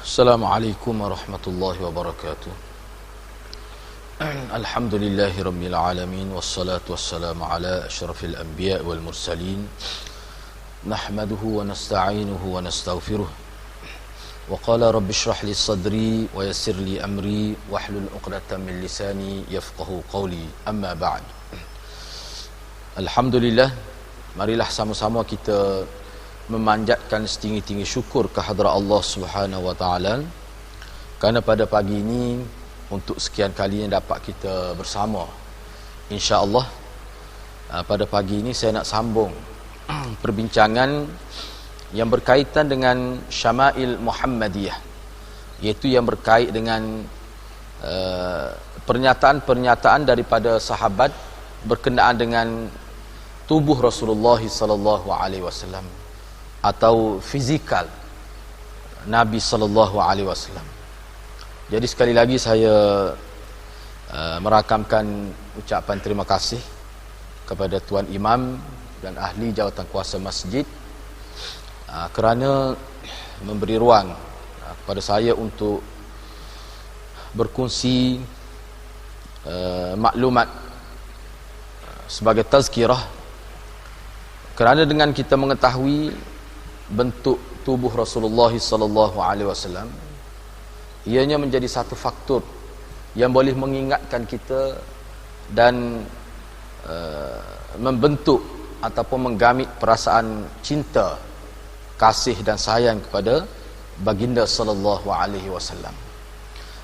Assalamualaikum warahmatullahi wabarakatuh. Alhamdulillahi rabbil alamin, wassalatu wassalamu ala asyrafil anbiya wal mursalin. Nahmaduhu wa nasta'inuhu wa nastaghfiruh. Wa qala rabbi shrah li sadri wa yassir li amri wahlul 'uqdatam min lisani yafqahu qawli. Amma ba'd. Alhamdulillah, marilah sama-sama kita memanjatkan setinggi-tinggi syukur kehadrat Allah Subhanahu wa taala kerana pada pagi ini untuk sekian kalinya dapat kita bersama. Insya-Allah pada pagi ini saya nak sambung perbincangan yang berkaitan dengan Syama'il Muhammadiyah, iaitu yang berkait dengan pernyataan-pernyataan daripada sahabat berkenaan dengan tubuh Rasulullah sallallahu alaihi wasallam atau fizikal Nabi sallallahu alaihi wasallam. Jadi sekali lagi saya merakamkan ucapan terima kasih kepada Tuan Imam dan ahli jawatan kuasa masjid kerana memberi ruang kepada saya untuk berkongsi maklumat sebagai tazkirah, kerana dengan kita mengetahui bentuk tubuh Rasulullah sallallahu alaihi wasallam, ianya menjadi satu faktor yang boleh mengingatkan kita dan membentuk ataupun menggamit perasaan cinta, kasih dan sayang kepada baginda sallallahu alaihi wasallam.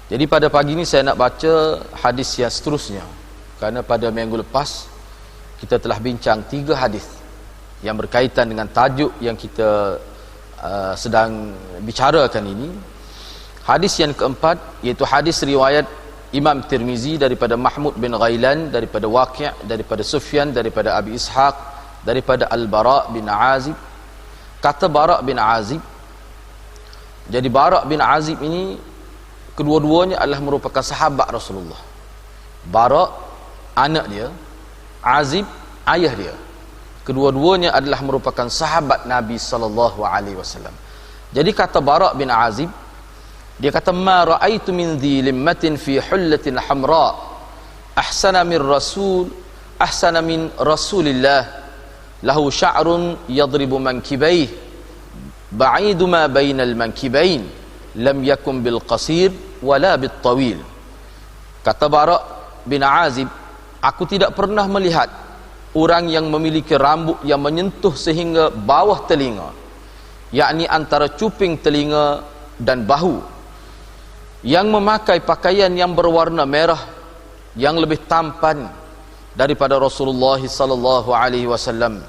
Jadi pada pagi ini saya nak baca hadis yang seterusnya, kerana pada minggu lepas kita telah bincang 3 hadis yang berkaitan dengan tajuk yang kita sedang bicarakan ini. Hadis yang keempat iaitu hadis riwayat Imam Tirmizi daripada Mahmud bin Ghailan, daripada Waqi', daripada Sufyan, daripada Abi Ishaq, daripada Al-Bara' bin Azib. Kata Bara' bin Azib, jadi Bara' bin Azib ini kedua-duanya adalah merupakan sahabat Rasulullah. Bara' anak dia, Azib ayah dia. Kedua-duanya adalah merupakan sahabat Nabi sallallahu alaihi wasallam. Jadi kata Bara' bin Azib, dia kata ma ra'aitu min dhi limmatin fi hullatin hamra ahsana min Rasulillah lahu sya'run yadribu mankibayhi ba'idu ma bainal mankibain lam yakun bil qasir wala bit tawil. Kata Bara' bin Azib, aku tidak pernah melihat orang yang memiliki rambut yang menyentuh sehingga bawah telinga, yakni antara cuping telinga dan bahu, yang memakai pakaian yang berwarna merah yang lebih tampan daripada Rasulullah sallallahu alaihi wasallam.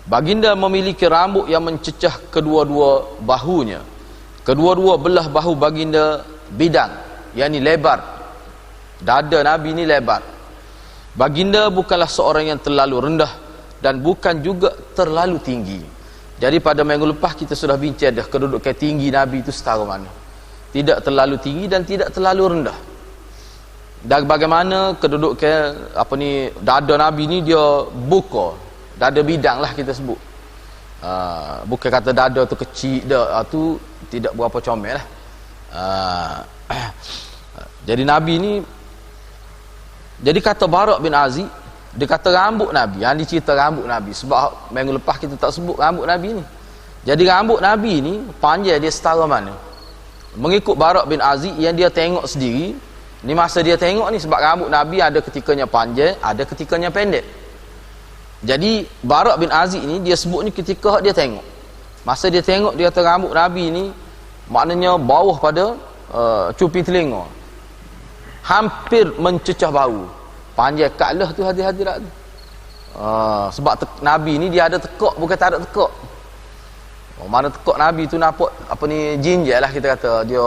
Baginda memiliki rambut yang mencecah kedua-dua bahunya. Kedua-dua belah bahu baginda bidang, yakni lebar. Dada Nabi ni lebar. Baginda bukanlah seorang yang terlalu rendah dan bukan juga terlalu tinggi. Jadi pada minggu lepas kita sudah bincang dah kedudukan tinggi Nabi itu setara mana. Tidak terlalu tinggi dan tidak terlalu rendah. Dan bagaimana kedudukan dada Nabi ni dia buka, dada bidang lah kita sebut. Bukan kata dada tu kecil dah, tu tidak berapa comel lah. Jadi Nabi ni, jadi kata Bara' bin Azib, dia kata rambut Nabi, yang dicerita rambut Nabi, sebab minggu lepas kita tak sebut rambut Nabi ni. Jadi rambut Nabi ni panjang dia setara mana? Mengikut Bara' bin Azib yang dia tengok sendiri, ni masa dia tengok ni, sebab rambut Nabi ada ketikanya panjang, ada ketikanya pendek. Jadi Bara' bin Azib ni dia sebut ni ketika dia tengok. Masa dia tengok, dia kata rambut Nabi ni maknanya bawah pada cupi telinga, hampir mencecah bahu. Panjang kalah tu hadirat tu. Sebab Nabi ni dia ada tekak, bukan tak ada tekak. Mana tekak Nabi tu nampak jinjal lah kita kata. Dia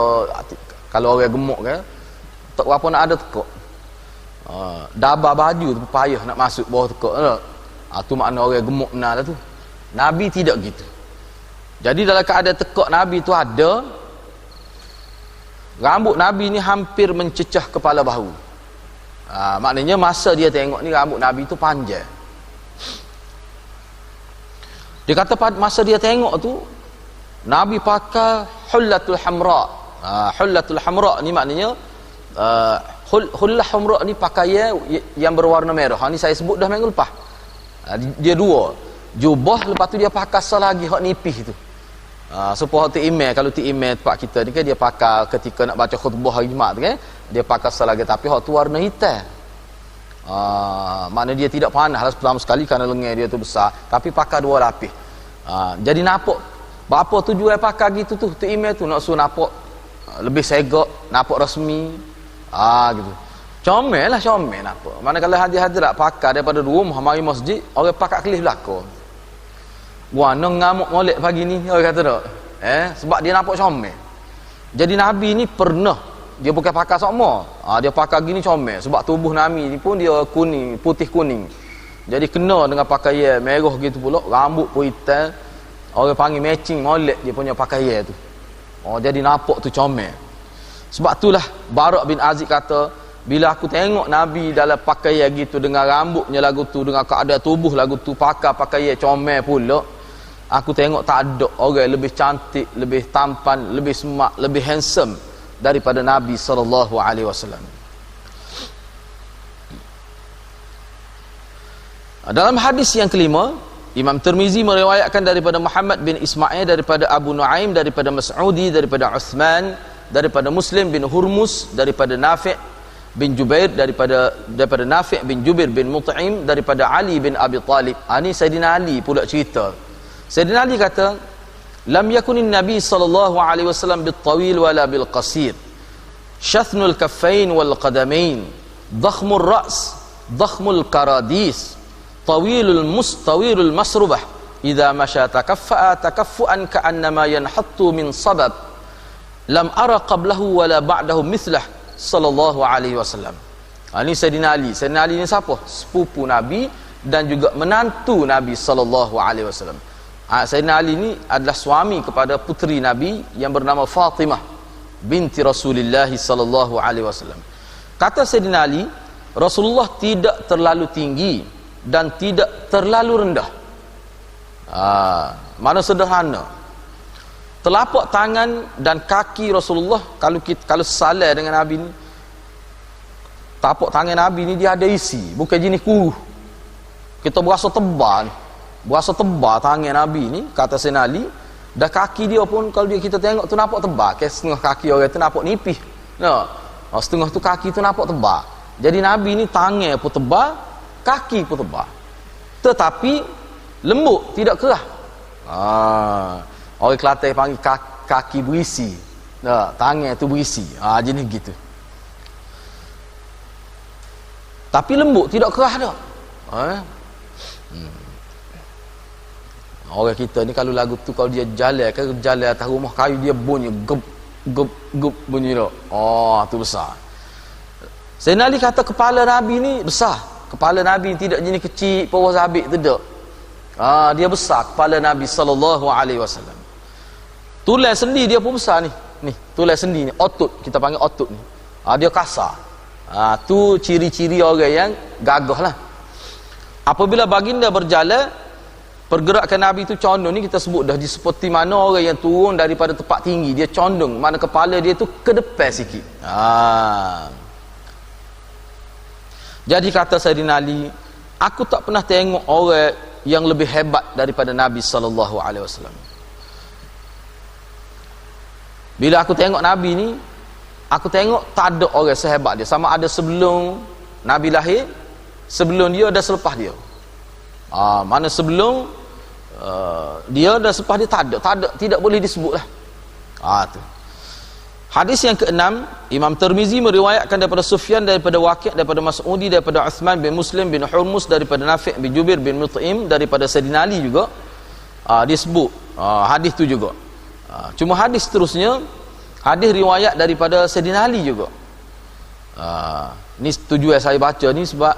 kalau orang gemuk kan, tak berapa nak ada tekak. Dabah baju tu payah nak masuk bawah tekak. Tu makna orang gemuk benar lah tu. Nabi tidak gitu. Jadi dalam keadaan tekak Nabi tu ada, rambut Nabi ni hampir mencecah kepala bahu. Maknanya masa dia tengok ni rambut Nabi tu panjang. Dia kata masa dia tengok tu Nabi pakai hullatul hamra. Hullatul hamra ni maknanya hullah hamra ni pakaian yang berwarna merah. Ni saya sebut dah minggu lepas. Dia dua. Jubah, lepas tu dia pakai lagi hak nipis tu. Supaya tu email, kalau tu email tempat kita ni kan dia pakai ketika nak baca khutbah hari Jumaat tu kan, dia pakai lagi, tapi hak tu warna hitam. Makna dia tidak panas lah pertama sekali kerana lengan dia tu besar, tapi pakai dua lapis. Jadi nampak apa tujuan pakai gitu tu email tu, nak suruh nampak lebih segak, nampak rasmi. Gitu. Comel lah, comel nampak. Manakala hadir-hadir tak pakai daripada rumah mari masjid, orang pakai kelis belakang. Warna ngamuk molek pagi ni, orang kata tak? Sebab dia nampak comel. Jadi Nabi ni pernah, dia bukan pakai sama. Dia pakai gini comel. Sebab tubuh Nabi ni pun dia kuning, putih kuning. Jadi kena dengan pakaian merah gitu pula, rambut pun hitam. Orang panggil matching molek dia punya pakaian tu. Jadi nampak tu comel. Sebab itulah Barak bin Azib kata, bila aku tengok Nabi dalam pakaian gitu, dengan rambutnya lagu tu, dengan keadaan tubuh lagu tu, pakai pakaian comel pula, aku tengok tak ada orang lebih cantik, lebih tampan, lebih semak, lebih handsome daripada Nabi SAW. Dalam hadis yang kelima, Imam Tirmizi meriwayatkan daripada Muhammad bin Ismail, daripada Abu Nuaim, daripada Mas'udi, daripada Uthman, daripada Muslim bin Hurmus, daripada Nafi' bin Jubair, daripada Nafi' bin Jubair bin Mut'im, daripada Ali bin Abi Talib. Ini Sayyidina Ali pula cerita. Sayyidina Ali kata, lam yakunin Nabi sallallahu alaihi wasallam bil tawil wala bil qasir, shathnul kaffain wal qadamain, dakhmul ra's, dakhmul karadis, tawilul masrubah, idza masha takaffa'a takaffuan ka'annama yanhattu min sabab, lam ara qablahu wala ba'dahu mithlah sallallahu alaihi wasallam. Ini Sayyidina Ali. Sayyidina Ali ni siapa? Sepupu Nabi dan juga menantu Nabi sallallahu alaihi wasallam. Sayyidina Ali ni adalah suami kepada puteri Nabi yang bernama Fatimah binti Rasulullah sallallahu alaihi wasallam. Kata Sayyidina Ali, Rasulullah tidak terlalu tinggi dan tidak terlalu rendah. Mana sederhana. Telapak tangan dan kaki Rasulullah, kalau salah dengan Nabi ni, tapak tangan Nabi ni dia ada isi, bukan jenis kuruh. Kita berasa tebal ni. Berasa tebal tangan Nabi ni, kata Sayyidina Ali. Dan kaki dia pun kalau kita tengok tu nampak tebal. Setengah kaki orang tu nampak nipis. Setengah tu kaki tu nampak tebal. Jadi Nabi ni tangan pun tebal, kaki pun tebal. Tetapi lembut, tidak kerah. Orang Kelantan panggil kaki berisi. Tangan tu berisi. Jenis gitu. Tapi lembut, tidak kerah dah. Orang kita ni kalau lagu tu, kalau dia jalan atas rumah kayu, dia bunyi gep bunyi dah. Tu besar. Sayyidina Ali kata kepala Nabi ni besar. Kepala Nabi tidak jenis kecil bawah sabit, tidak. Dia besar kepala Nabi sallallahu alaihi wasallam. Tulai sendi dia pun besar ni. Tulai sendi ni, otot, kita panggil otot ni. Dia kasar. Tu ciri-ciri orang yang gagah lah. Apabila baginda berjalan, pergerakan Nabi tu condong ni, kita sebut dah seperti mana orang yang turun daripada tempat tinggi, dia condong, mana kepala dia tu ke depan sikit. Jadi kata Sayyidina Ali, aku tak pernah tengok orang yang lebih hebat daripada Nabi sallallahu alaihi wasallam. Bila aku tengok Nabi ni, aku tengok tak ada orang sehebat dia. Sama ada sebelum Nabi lahir, sebelum dia dan selepas dia. Mana sebelum dia dan selepas dia tak ada, tidak boleh disebut lah. Tu. Hadis yang keenam, Imam Tirmizi meriwayatkan daripada Sufyan, daripada Waqi', daripada Mas'udi, daripada Uthman bin Muslim bin Hurmus, daripada Nafi' bin Jubair bin Mut'im, daripada Sayyidina Ali juga. Disebut hadis tu juga. Cuma hadis seterusnya, hadis riwayat daripada Sayyidina Ali juga. Ni tujuan saya baca ni sebab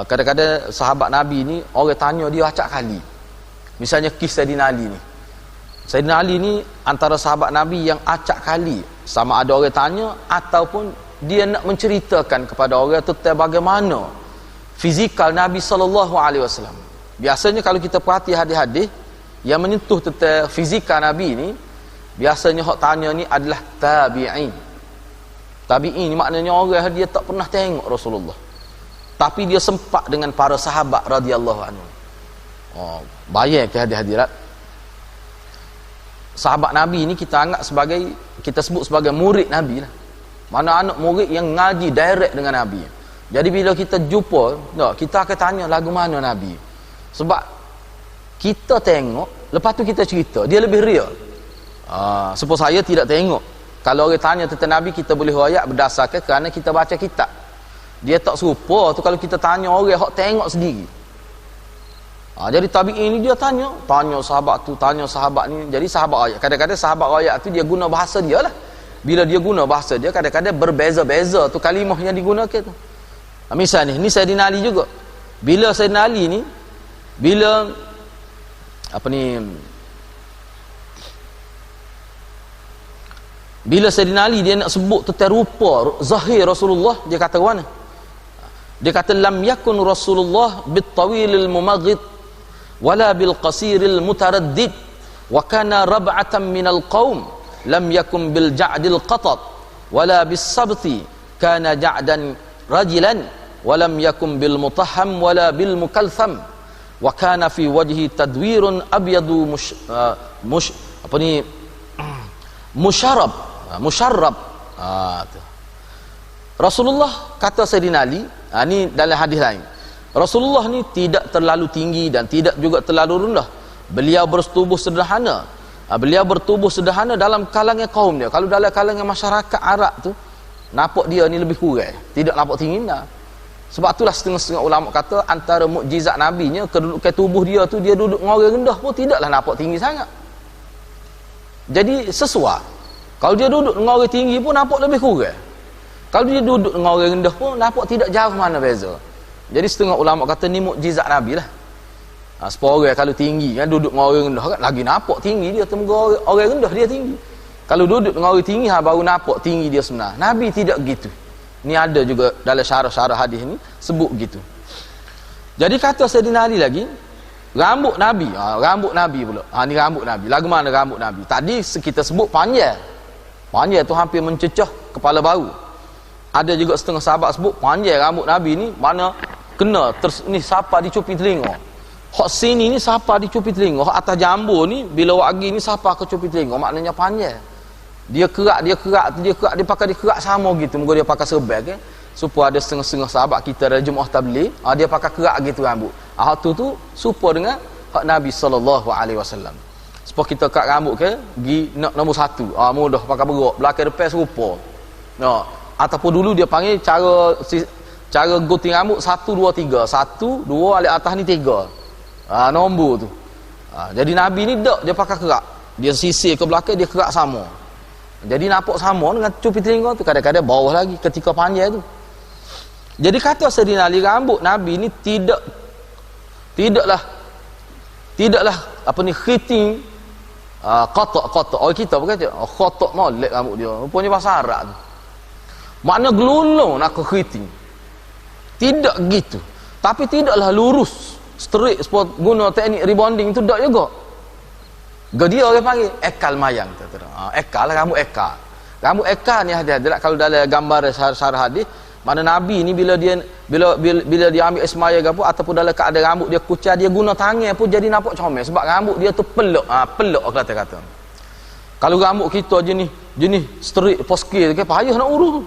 kadang-kadang sahabat Nabi ni orang tanya dia acak kali. Misalnya kisah Sayyidina Ali ni. Sayyidina Ali ni antara sahabat Nabi yang acak kali, sama ada orang tanya ataupun dia nak menceritakan kepada orang tentang bagaimana fizikal Nabi SAW. Biasanya kalau kita perhati hadis-hadis yang menyentuh tentang fizikal Nabi ni, Biasanya hak tanya ni adalah tabi'in. Tabi'in ni maknanya orang dia tak pernah tengok Rasulullah, tapi dia sempat dengan para sahabat radhiyallahu anhu. Bayar ke hadirat. Sahabat Nabi ni kita anggap sebagai, kita sebut sebagai murid Nabi lah. Mana anak murid yang ngaji direct dengan Nabi. Jadi bila kita jumpa, kita akan tanya lagu mana Nabi. Sebab kita tengok, lepas tu kita cerita, dia lebih real. Sebab saya tidak tengok. Kalau orang tanya tentang Nabi, kita boleh royak berdasarkan kerana kita baca kitab. Dia tak serupa tu kalau kita tanya orang hak tengok sendiri. Jadi tabi'in ni dia tanya sahabat tu, tanya sahabat ni. Jadi sahabat royak, kadang-kadang sahabat royak tu dia guna bahasa dia lah. Bila dia guna bahasa dia, kadang-kadang berbeza-beza tu kalimah yang digunakan tu. Misal ni Sayyidina Ali juga. Bila Sayyidina Ali ni, bila bila Sayyidina Ali dia nak sebut tentang rupa zahir Rasulullah, dia kata mana? Dia kata lam yakun Rasulullah bit-tawilil mumaghid wala bil qasiril mutaraddid wa kana rab'atan minal qaum lam yakun bil ja'dil qatat wala bis sabti kana ja'dan rajilan wa lam yakun bil mutahham wala bil mukaltham wa kana fi wajhi tadwirun abyadu musharrab. Rasulullah kata Sayyidina Ali, ni dalam hadis lain, Rasulullah ni tidak terlalu tinggi dan tidak juga terlalu rendah. Beliau bertubuh sederhana. Beliau bertubuh sederhana dalam kalangan kaum dia. Kalau dalam kalangan masyarakat Arab tu, nampak dia ni lebih kurang, tidak nampak tinggi dah. Sebab itulah setengah-setengah ulama kata antara mukjizat nabinya, kedudukan tubuh dia tu, dia duduk dengan orang rendah pun tidaklah nampak tinggi sangat. Jadi sesuai. Kalau dia duduk dengan orang tinggi pun nampak lebih kurang. Kalau dia duduk dengan orang rendah pun nampak tidak jauh mana beza. Jadi setengah ulama kata ni mukjizat Nabi lah. Sebab orang kalau tinggi kan, duduk dengan orang rendah kan, lagi nampak tinggi dia. Temukan orang rendah dia tinggi. Kalau duduk dengan orang tinggi baru nampak tinggi dia sebenar. Nabi tidak gitu. Ni ada juga dalam syarah-syarah hadis ni sebut gitu. Jadi kata Sayyidina Ali lagi, rambut Nabi, rambut Nabi pula. Ni rambut Nabi. Lagu mana rambut Nabi? Tadi kita sebut panjang. Panjang tu hampir mencecah kepala bahu. Ada juga setengah sahabat sebut panjang rambut Nabi ni mana kena ni siapa dicupi telinga. Hak sini ni siapa dicupi telinga. Hak atas jambu ni bila wagi ni siapa ke cupi telinga. Maknanya panjang. Dia kerak dia pakai dia kerak sama gitu. Moga dia pakai serban kan. Supaya ada setengah-setengah sahabat kita dari Jemaah Tabligh, dia pakai kerak gitu rambut. Hak tu serupa dengan hak Nabi sallallahu alaihi wasallam. Supaya kita kerak rambut ke pergi nak nombor 1. Mudah pakai berok, belakang depan serupa. Ataupun dulu dia panggil cara gunting rambut 1 2 3. 1 2 alik atas ni 3. Nombor tu. Jadi Nabi ni dia pakai kerak. Dia sisir ke belakang, dia kerak sama. Jadi nampak sama dengan cupi telinga tu, kadang-kadang bawah lagi ketika panjang tu. Jadi kata Sayyidina Ali, rambut Nabi ni tidaklah khiting kotak. Orang kita bukan je kotak molek rambut dia. Rupanya bahasa Arab tu. Makna gelulung nak ke khiting. Tidak gitu. Tapi tidaklah lurus, straight spot guna teknik rebonding tu tak juga. Dia orang panggil ekal mayang. Ekal lah, rambut ekal. Rambut ekal ni hadiah kalau dalam gambar syarah hadis, mana Nabi ni bila dia ambil ismaya ke apa ataupun dalam keadaan rambut dia kucai, dia guna tangan pun jadi nampak comel sebab rambut dia tu peluk. Peluk kata-kata. Kalau rambut kita jenis straight poskil ke payah nak urus.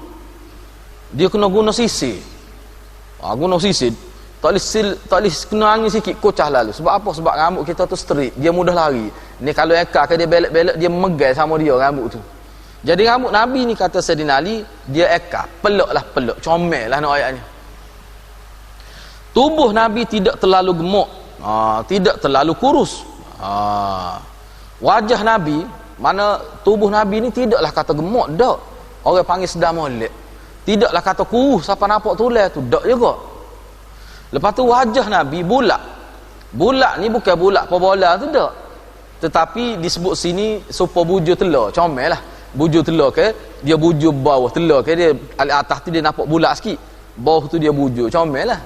Dia kena guna sisir. Guna sisir. Tak boleh kena angin sikit kocah lalu. Sebab apa? Sebab rambut kita tu straight, dia mudah lari. Ni kalau ekar ke dia belok-belok, dia memegang sama dia rambut tu. Jadi rambut Nabi ni kata Sayyidina Ali, dia ekar, peluk, comel lah nak ayatnya. Tubuh Nabi tidak terlalu gemuk, tidak terlalu kurus. Wajah Nabi, mana tubuh Nabi ni tidaklah kata gemuk, dak. Orang panggil sedar molek. Tidaklah kata kurus, siapa nampak tulang tu, dak juga. Lepas tu wajah Nabi bulat. Bulat ni bukan bulat bola tu dak. Tetapi disebut sini supaya bujur telur, comel lah. Bujur telur ke, dia bujur bawah telur ke, dia atas tu dia nampak bulat sikit. Bawah tu dia bujur, comel lah.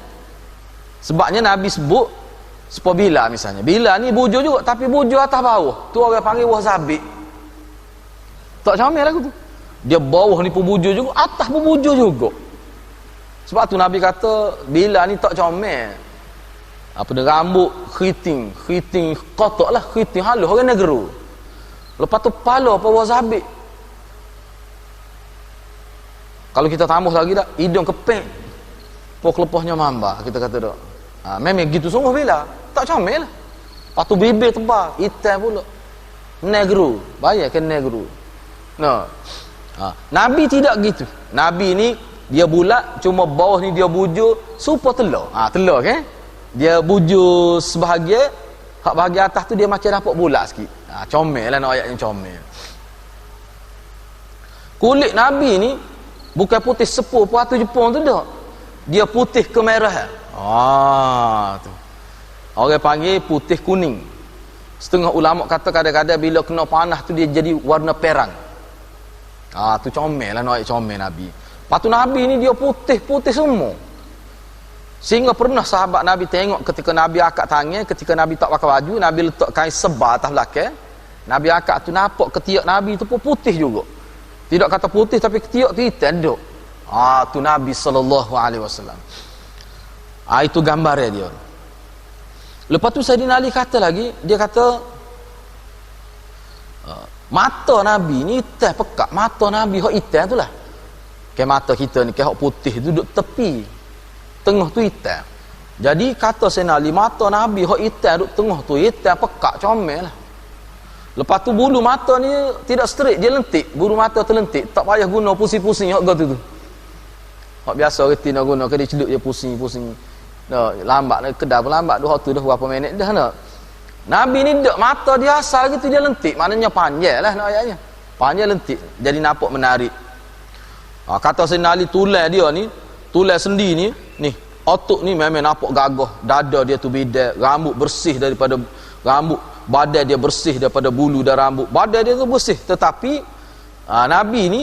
Sebabnya Nabi sebut supaya Bilal misalnya. Bilal ni bujur juga, tapi bujur atas bawah. Tu orang panggil wah zabik. Tak comel aku tu. Dia bawah ni pun bujur juga, atas pun bujur juga. Sebab tu Nabi kata Bilal ni tak comel. Apa dia rambut keriting kotak lah, keriting halus orang negeri. Lepas tu pala apa wazabik. Kalau kita tambah lagi dah, hidung kepek. Pok-lepahnya mamba, kita kata dak. Memang gitu sungguh Bilal. Tak comel lah. Lepas tu bibir tebal, hitam pula. Negro, bayangkan negro. Nah. Nabi tidak gitu. Nabi ni dia bulat, cuma bawah ni dia bujur supaya telur. Telur kan? Dia bujur sebahagian, hak bahagian atas tu dia macam dapat bulat sikit. Comel lah nak ayatnya comel. Kulit Nabi ni bukan putih sepul puatu Jepun tu dah. Dia putih kemerahan. Tu. Orang panggil putih kuning. Setengah ulama kata kadang-kadang bila kena panas tu dia jadi warna perang. Tu comel lah nak ayat comel Nabi. Lepas tu Nabi ni dia putih-putih semua. Sehingga pernah sahabat Nabi tengok ketika Nabi akad tangan, ketika Nabi tak pakai baju, Nabi letak kain sebar atas belakang. Nabi akad tu nampak ketiak Nabi tu pun putih juga. Tidak kata putih tapi ketiak tu hitam duk. Tu Nabi SAW. Itu gambarnya dia. Lepas tu Sayyidina Ali kata lagi, dia kata mata Nabi ni hitam pekak, mata Nabi hak hitam tu lah. Kayak mata kita ni, kayak hak putih tu duduk tepi, tengah tu hitam. Jadi kata Sayyidina Ali, mata Nabi hak hitam duduk tengah tu hitam pekak, comel lah. Lepas tu bulu mata ni tidak straight, dia lentik, bulu mata terlentik, tak payah guna pusing-pusing hak tu. Hak biasa reti nak guna, ke dia celup je pusing-pusing. Lambat kedai pun lambat, hak tu dah berapa minit dah nak. Nabi ni dak mata dia asal gitu dia lentik, maknanya panjang lah nak ayatnya. Panjang lentik, jadi nampak menarik. Kata Sayyidina Ali tulang dia ni, tulang sendi ni, otot ni memang nampak gagah, dada dia tu bidang, rambut bersih daripada rambut, badan dia bersih daripada bulu dan rambut. Badan dia tu bersih, tetapi Nabi ni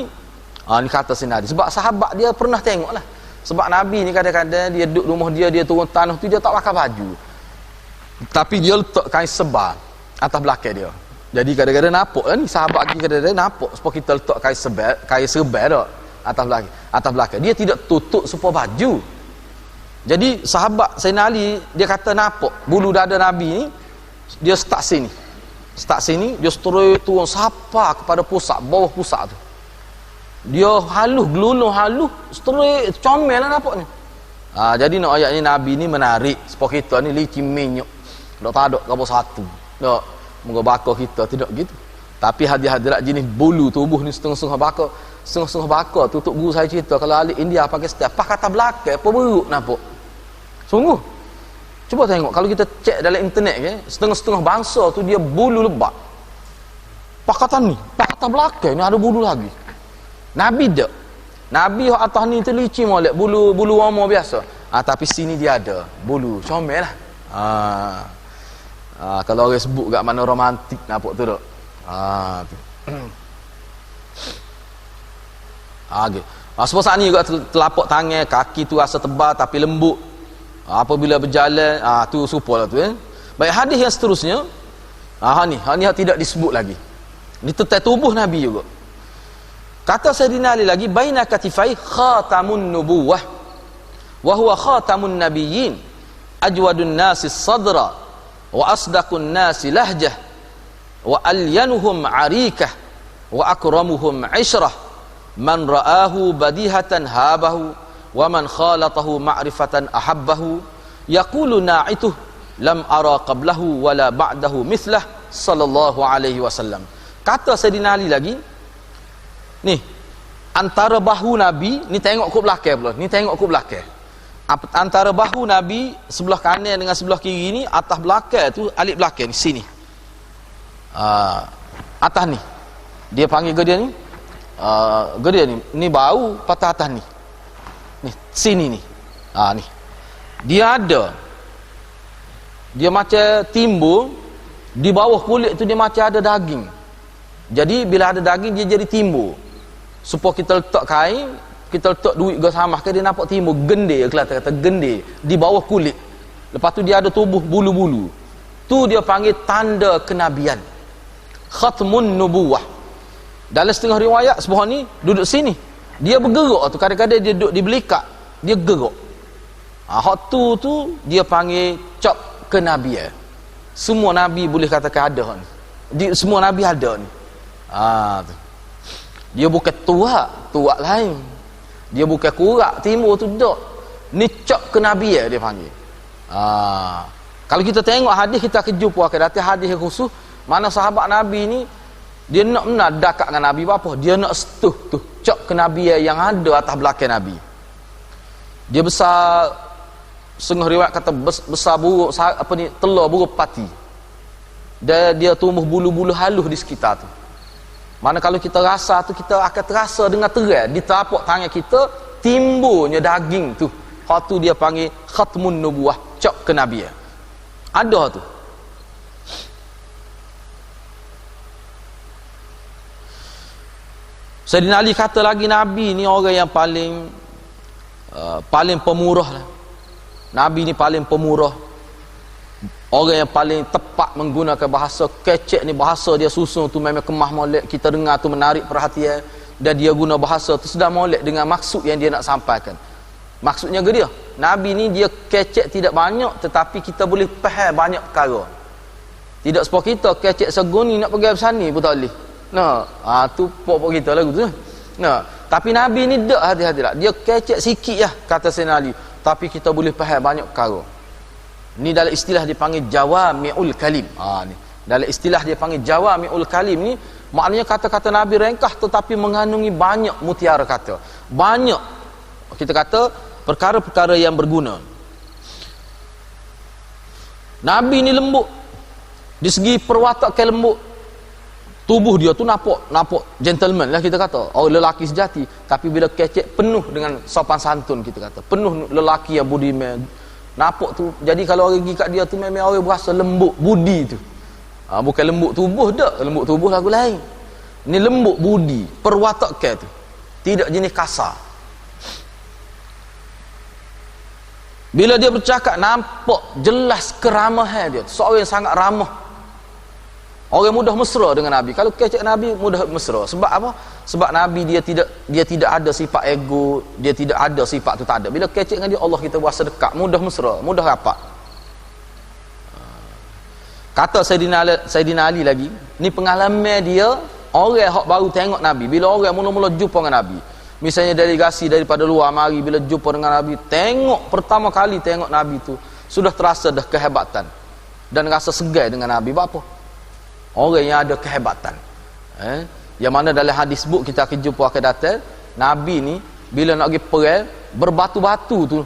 kata Sayyidina Ali sebab sahabat dia pernah tengok lah. Sebab Nabi ni kadang-kadang dia duduk rumah dia turun tanah tu dia tak pakai baju. Tapi dia letak kain sebar atas belakang dia. Jadi kadang-kadang nampak lah ni sahabat kita kadang-kadang nampak supaya kita letak kain sebar dah atas belakang. Dia tidak tutup supaya baju. Jadi sahabat Sayyidina Ali dia kata nampak bulu dada Nabi ni dia start sini dia seterus turun sapa kepada pusat, bawah pusat tu. Dia halus, gelulung halus, seterus comel lah nampaknya. Jadi nak ayatnya Nabi ni menarik supaya kita ni licin minyak. Tak ada apa satu. Tak moga bakar kita tidak gitu. Tapi hadirat jenis bulu tubuh ni setengah-setengah bakar tutup guru saya cerita kalau alik India Pakistan pas kata belakang apa beruk nampak. Sungguh. Cuba tengok kalau kita cek dalam internet ke, setengah-setengah bangsa tu dia bulu lebat. Pakatan ni, pakatan belakang ni ada bulu lagi. Nabi tak. Nabi yang atas ni tu licin molek bulu warna biasa. Tapi sini dia ada bulu comel lah. Kalau orang sebut kat mana romantik nampak tu tak. Tu. Okay. Sebab saat ni juga telapak tangan, kaki tu rasa tebal tapi lembut. Apabila berjalan, tu supaya lah tu. Baik, hadis yang seterusnya, ni tidak disebut lagi. Ini tentang tubuh Nabi juga. Kata Sayyidina Ali lagi, baina katifai khatamun nubuwah wa huwa khatamun nabiyyin ajwadun nasi sadra wa asdaqun nasi lahjah wa alyanuhum arikah wa akramuhum ishrah man ra'ahu badihatan habahu wa man khalatahu ma'rifatan ahabbahu yaqulu na'ituh lam ara qablahu wala ba'dahu mithlah sallallahu alaihi wasallam. Kata Sayyidina Ali lagi, ni antara bahu Nabi ni, tengok ke belakang pula, ni tengok ke belakang. Antara bahu Nabi sebelah kanan dengan sebelah kiri ni, atas belakang tu alik belakang ni sini. Atas ni dia panggil ke dia ni, ni bau patah atas ni. Ni sini ni. Ni. Dia ada. Dia macam timbul di bawah kulit tu, dia macam ada daging. Jadi bila ada daging dia jadi timbul. Supaya kita letak kain, kita letak duit ke samah ke, dia nampak timbul gendir, kata gendir di bawah kulit. Lepas tu dia ada tubuh bulu-bulu. Tu dia panggil tanda kenabian. Khatmun nubuwah. Dalam setengah riwayat sebuah ni duduk sini, dia bergerak tu, kadang-kadang dia duduk di belikat, dia gerak. Hak tu dia panggil cop kenabian. Semua nabi boleh katakan ada ni. Semua nabi ada ni. Tu. Dia bukan tuak lain. Dia bukan kurak timur tu dak. Ni cop kenabian dia panggil. Kalau kita tengok hadis, kita akan jumpa akan datang hadis khusus mana sahabat nabi ni dia nak dekat dengan nabi apa? Dia nak setuh tu cop kenabian yang ada atas belakang nabi. Dia besar, setengah riwayat kata besar buruk telur buruk pati. Dan dia tumbuh bulu-bulu halus di sekitar tu. Mana kalau kita rasa tu, kita akan terasa dengan terang di telapak tangan kita timbulnya daging tu. Hak tu dia panggil khatmun nubuwah, cop kenabian. Ada tu. Sayyidina Ali kata lagi, Nabi ni orang yang paling pemurah lah. Nabi ni paling pemurah, orang yang paling tepat menggunakan bahasa. Kecek ni bahasa dia susun tu memang kemah molek, kita dengar tu menarik perhatian. Dan dia guna bahasa tu sedang molek dengan maksud yang dia nak sampaikan. Maksudnya ke dia, Nabi ni dia kecek tidak banyak, tetapi kita boleh faham banyak perkara. Tidak seperti kita kecek segun ni nak pergi besar ni pun tak boleh. Tu pokok kita lagu tu. Tapi Nabi ni dak hati-hati lah. Dia kecek sikit lah kata Sayyidina Ali, tapi kita boleh faham banyak perkara. Ni dalam istilah dipanggil jawami'ul kalim. Ni dalam istilah dia panggil jawami'ul kalim ni, maknanya kata-kata Nabi ringkas tetapi mengandungi banyak mutiara kata. Banyak kita kata perkara-perkara yang berguna. Nabi ni lembut. Di segi perwatakan lembut. Tubuh dia tu nampak gentleman lah kita kata, orang lelaki sejati. Tapi bila kecek penuh dengan sopan santun kita kata, penuh lelaki yang budiman. Nampak tu, jadi kalau orang pergi kat dia tu memang orang berasa lembut budi tu. Bukan lembut tubuh dak, lembut tubuh lagu lain. Ni lembut budi, perwatakan tu. Tidak jenis kasar. Bila dia bercakap nampak jelas keramahan dia. Seorang yang sangat ramah. Orang mudah mesra dengan Nabi. Kalau kecek Nabi mudah mesra. Sebab apa? Sebab Nabi dia tidak ada sifat ego, dia tidak ada sifat tu, tak ada. Bila kecek dengan dia, Allah kita berasa dekat, mudah mesra, mudah rapat. Kata Sayyidina Ali lagi, ni pengalaman dia orang hak baru tengok Nabi. Bila orang mula-mula jumpa dengan Nabi, misalnya delegasi daripada luar mari, bila jumpa dengan Nabi, pertama kali tengok Nabi tu sudah terasa dah kehebatan dan rasa segar dengan Nabi. Apa? Orang yang ada kehebatan. Yang mana dalam hadis buk kita akan jumpa akan datang, Nabi ni bila nak pergi perang, berbatu-batu tu,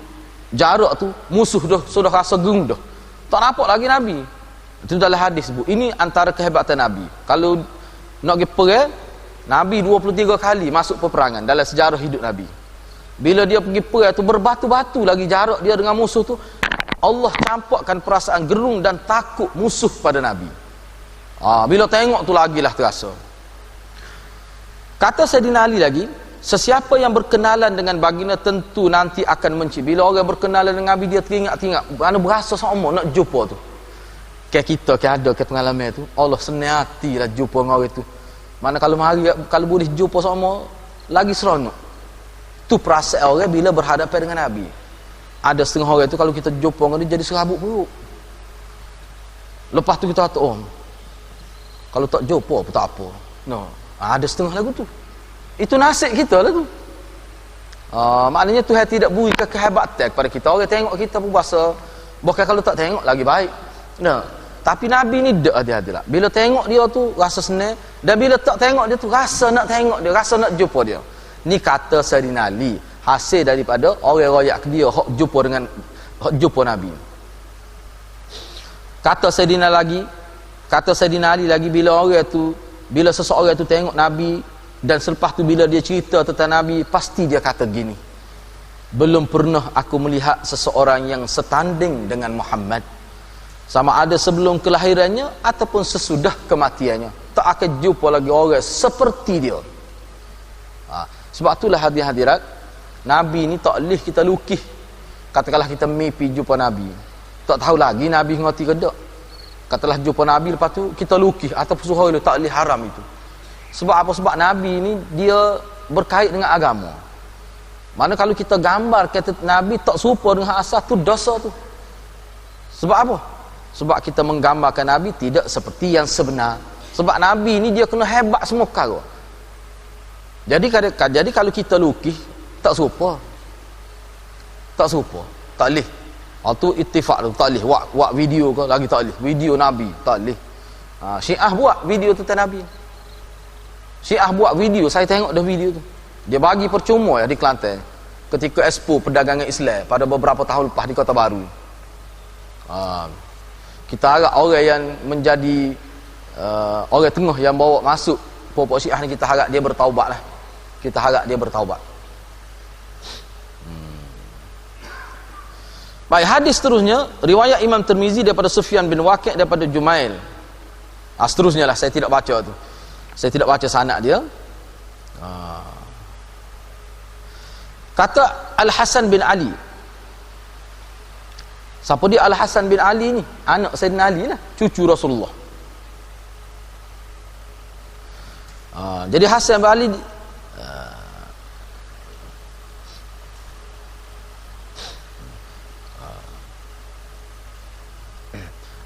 jarak tu, musuh dah sudah rasa gerung dah. Tak nampak lagi Nabi. Itu dalam hadis buk. Ini antara kehebatan Nabi. Kalau nak pergi perang, Nabi 23 kali masuk peperangan dalam sejarah hidup Nabi. Bila dia pergi perang tu, berbatu-batu lagi jarak dia dengan musuh tu, Allah campakkan perasaan gerung dan takut musuh pada Nabi. Bila tengok tu lagilah terasa. Kata Sayyidina Ali lagi, sesiapa yang berkenalan dengan baginda tentu nanti akan benci. Bila orang berkenalan dengan Nabi, dia teringat-teringat, mana berasa sama nak jumpa tu. Kayak kita ada ke pengalaman tu, Allah senang hati lah jumpa dengan orang tu. Mana kalau boleh jumpa sama, lagi seronok. Tu perasaan orang bila berhadapan dengan Nabi. Ada setengah orang tu kalau kita jumpa dengan dia jadi serabut buruk. Lepas tu kita kata, kalau tak jumpa pun tak apa. Ada setengah lagu tu. Itu nasib kita lah tu. Maknanya Tuhan tidak berikan kehebatan kepada kita. Orang tengok kita pun berasa, bahkan kalau tak tengok lagi baik. Tapi Nabi ni dak hati-hati lah. Bila tengok dia tu rasa senang, dan bila tak tengok dia tu rasa nak tengok dia, rasa nak jumpa dia. Ni kata Sayyidina Ali, hasil daripada orang royak dia hak jumpa Nabi. Kata Sayyidina Ali lagi, bila seseorang tu tengok Nabi dan selepas tu bila dia cerita tentang Nabi, pasti dia kata gini, belum pernah aku melihat seseorang yang setanding dengan Muhammad, sama ada sebelum kelahirannya ataupun sesudah kematiannya. Tak akan jumpa lagi orang seperti dia. Sebab itulah hadirat, Nabi ni tak boleh kita lukis. Katakanlah kita mimpi jumpa Nabi, tak tahu lagi Nabi ngerti ke tak. Katalah jumpa Nabi, lepas tu kita lukis ataupun suruh dia, tak boleh, haram itu. Sebab apa? Sebab Nabi ni dia berkait dengan agama. Mana kalau kita gambar kata Nabi tak serupa dengan asal tu, dosa tu. Sebab apa? Sebab kita menggambarkan Nabi tidak seperti yang sebenar. Sebab Nabi ni dia kena hebat semua perkara. Jadi kalau kita lukis tak serupa. Tak serupa. Tak boleh. Tu ittifaq tu, tak boleh. Buat video ke lagi tak boleh. Video Nabi tak boleh. Syiah buat video tentang Nabi. Syiah buat video, saya tengok dah video tu. Dia bagi percuma ya di Kelantan ketika Expo Perdagangan Islam pada beberapa tahun lepas di Kota Baru. Kita harap orang yang menjadi orang tengah yang bawa masuk pokok Syiah ni, kita harap dia bertaubat lah. Kita harap dia bertaubat. Baik, hadis seterusnya riwayat Imam Tirmizi daripada Sufyan bin Waqi' daripada Jumail. Seterusnya lah, saya tidak baca tu. Saya tidak baca sanad dia. Kata Al-Hasan bin Ali. Siapa dia Al-Hasan bin Ali ni? Anak Sayyidina Ali lah, cucu Rasulullah. Jadi Hasan bin Ali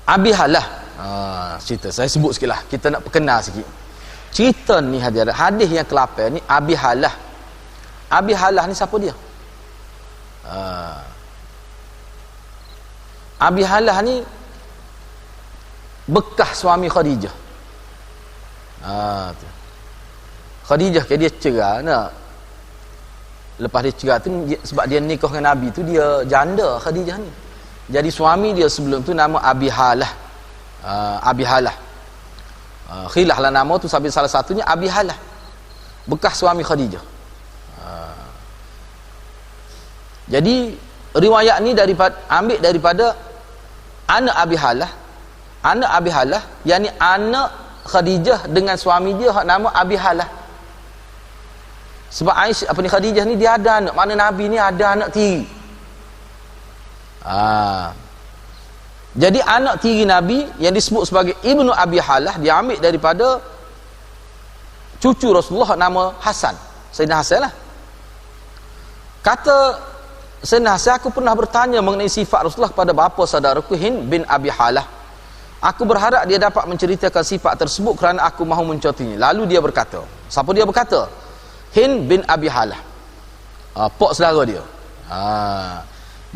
Abi Halah. Cerita saya sebut sikit lah, kita nak perkenal sikit cerita ni. Hadis yang ke-8 ni Abi Halah. Abi Halah ni siapa dia? Abi Halah ni bekas suami Khadijah. Khadijah ke dia cerai nak. Lepas dia cerai tu, sebab dia nikah dengan Nabi tu, dia janda Khadijah ni. Jadi suami dia sebelum tu nama Abi Halah. Abi Halah. Khilaf lah nama tu, sampai salah satunya Abi Halah, bekas suami Khadijah. Jadi riwayat ni ambil daripada anak Abi Halah. Anak Abi Halah yakni anak Khadijah dengan suami dia hak nama Abi Halah. Sebab Aisyah Khadijah ni dia ada anak, mana Nabi ni ada anak tiri. Jadi anak tiri Nabi yang disebut sebagai Ibnu Abi Halah, dia ambil daripada cucu Rasulullah nama Hasan, Sayyidina Hasan lah. Kata Sayyidina Hasan, aku pernah bertanya mengenai sifat Rasulullah kepada bapa saudaraku Hind bin Abi Halah. Aku berharap dia dapat menceritakan sifat tersebut kerana aku mahu mencontohnya. Lalu dia berkata, siapa dia berkata? Hind bin Abi Halah, pok saudara dia.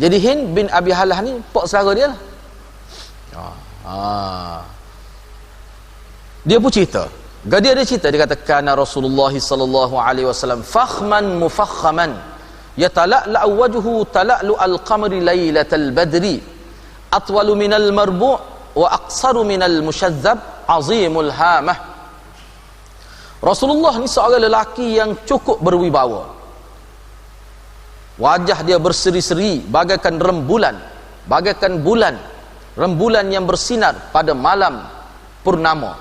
Jadi Hind bin Abi Halah ni pok saudara dia lah. Dia pun cerita. Dia cerita, dia kata kana Rasulullah sallallahu alaihi wasallam fakhman mufakhaman yatala'la wajhu tala'lu al-qamari lailatal badri atwalu minal marbu' wa aqsaru minal musyazzab azimul hamah. Rasulullah ni seorang lelaki yang cukup berwibawa. Wajah dia berseri-seri bagaikan rembulan, bagaikan bulan, rembulan yang bersinar pada malam purnama.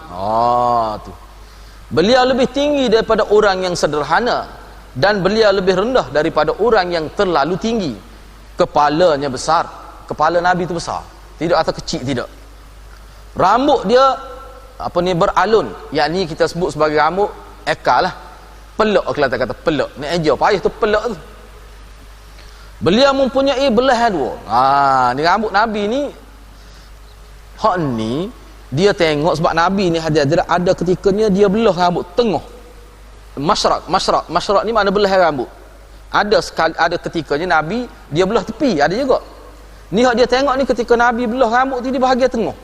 Tu. Beliau lebih tinggi daripada orang yang sederhana dan beliau lebih rendah daripada orang yang terlalu tinggi. Kepalanya besar. Kepala Nabi itu besar, tidak atau kecil, tidak. Rambut dia beralun, yakni kita sebut sebagai rambut ekar lah. Pelak, Kelantan kata pelak. Ni eja payah tu pelak tu. Beliau mempunyai belah dua. Ni rambut Nabi ni, hak ni dia tengok, sebab Nabi ni ada ketikanya dia belah rambut tengah. Masyrak ni mana belah rambut. Ada ketikanya Nabi dia belah tepi, ada juga. Ni hak dia tengok ni ketika Nabi belah rambut tu di bahagian tengah.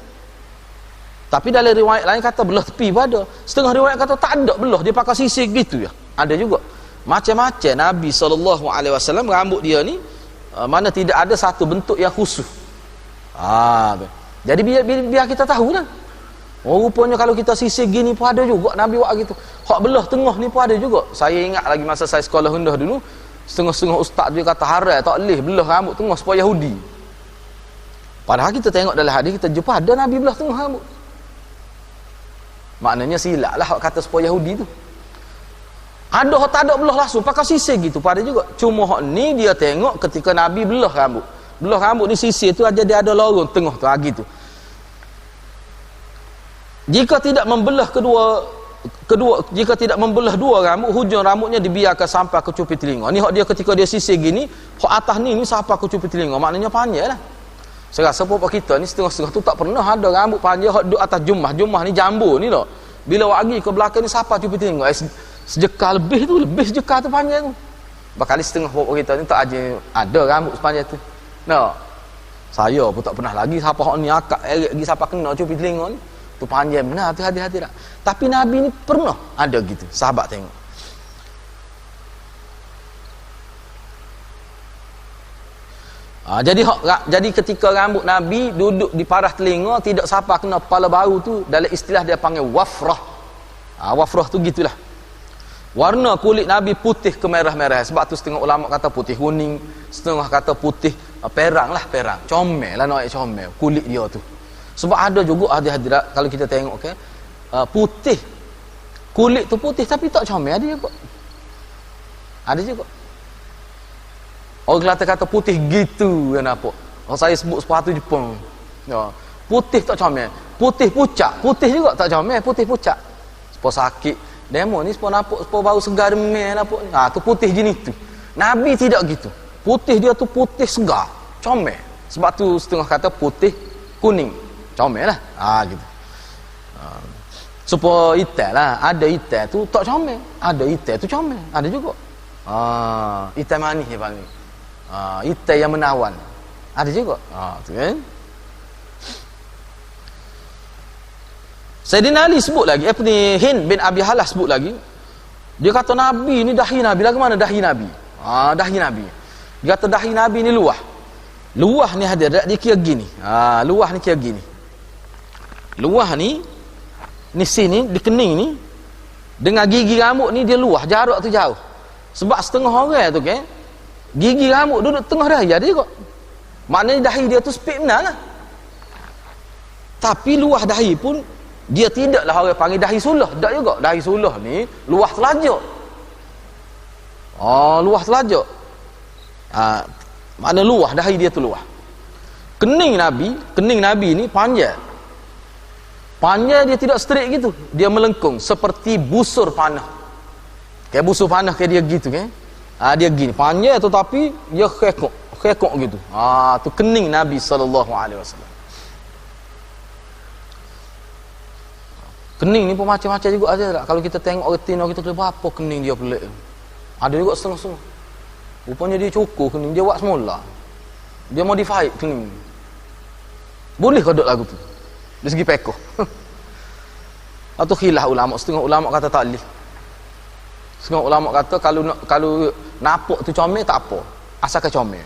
Tapi dalam riwayat lain kata belah tepi pun ada. Setengah riwayat kata tak ada belah, dia pakai sisir gitu ya. Ada juga. Macam-macam Nabi SAW rambut dia ni mana tidak ada satu bentuk yang khusus. Jadi biar kita tahu lah. Rupanya kalau kita sisir gini pun ada juga Nabi buat gitu. Hak belah tengah ni pun ada juga. Saya ingat lagi masa saya sekolah rendah dulu, setengah-setengah ustaz dia kata haram tak boleh belah rambut tengah supaya Yahudi. Padahal kita tengok dalam hadis, kita jumpa ada Nabi belah tengah rambut. Maknanya silap lah hak kata supaya Yahudi tu. Ada hak tak ada belah langsung pakai sisir gitu pada juga. Cuma hak ni dia tengok ketika Nabi belah rambut. Belah rambut ni sisir tu aja dia ada lorong tengah tu gitu. Jika tidak membelah kedua kedua, jika tidak membelah dua rambut, hujung rambutnya dibiarkan sampai ke cuping telinga. Ni hak dia ketika dia sisir gini, hak atas ni sampai ke cuping telinga, maknanya panjang lah. Saya rasa bapak kita ni setengah-setengah tu tak pernah ada rambut panjang hak duduk atas jumah ni jambu ni loh. Bila wagi ke belakang ni sampai cuping telinga, sejekal lebih sejekal tu panjang tu. Bakal setengah bapak kita ni tak ada rambut sepanjang tu. No. Saya pun tak pernah lagi siapa hak ni akak erik lagi siapa kena cuping telinga ni. Tu panjang benar, tu hati-hati tak. Tapi Nabi ni pernah ada gitu, sahabat tengok. Jadi ketika rambut Nabi duduk di parah telinga, tidak sampai kena kepala baru tu, dalam istilah dia panggil wafrah. Wafrah tu gitulah. Warna kulit Nabi putih ke merah-merah. Sebab tu setengah ulama kata putih kuning, setengah kata putih perang. Comel lah, nak comel kulit dia tu. Sebab ada juga hadirat kalau kita tengok putih, kulit tu putih tapi tak comel, ada juga. Orang Kelantan kata putih gitu kan apa. Saya sebut sepatu Jepang. Ya, putih tak comel, putih pucat, putih juga tak comel, putih pucat. Sepau sakit, demo ni sepau nampak sepau bau segar demel nampak. Tu putih jenis tu. Nabi tidak gitu. Putih dia tu putih segar, comel. Sebab tu setengah kata putih kuning. Comel lah. Gitu. Supaya hitam lah. Ada hitam tu tak comel. Ada hitam tu comel. Ada juga. Hitam manis dia panggil. Hitam yang menawan. Ada juga. Tu kan. Sayyidina Ali sebut lagi. Hind bin Abi Halah sebut lagi. Dia kata Nabi ni dahi Nabi. Lagu mana dahi Nabi? Dahi Nabi. Dia kata dahi Nabi ni luah. Luah ni hadir. Dia kira gini. Luah ni kira gini. Luah ni sini di kening ni dengan gigi rambut ni dia luah, jarak tu jauh. Sebab setengah orang tu kan gigi rambut duduk tengah dahi ada juga. Maknanya dahi dia tu sepit benar lah. Tapi luah dahi pun dia tidaklah orang panggil dahi sulah, tak juga. Dahi sulah ni luah telajak. Luah telajak. Makna luah dahi dia tu luah. Kening Nabi ni panjang. Panjang dia tidak straight gitu. Dia melengkung seperti busur panah. Kayak busur panah kayak dia gitu kan. Dia gini. Panjang tetapi dia khekok gitu. Tu kening Nabi SAW. Kening ni pun macam-macam juga ada tak? Kalau kita tengok orang Tino kita kena apa kening dia pelik. Ada juga setengah-setengah. Rupanya dia cukur kening. Dia buat semula. Dia modify kening. Boleh kau duduk lagu tu? Dari segi pekoh. Atau khilaf ulama. Setengah ulama kata tak boleh. Setengah ulama kata kalau napuk tu comel tak apa. Asalkan comel.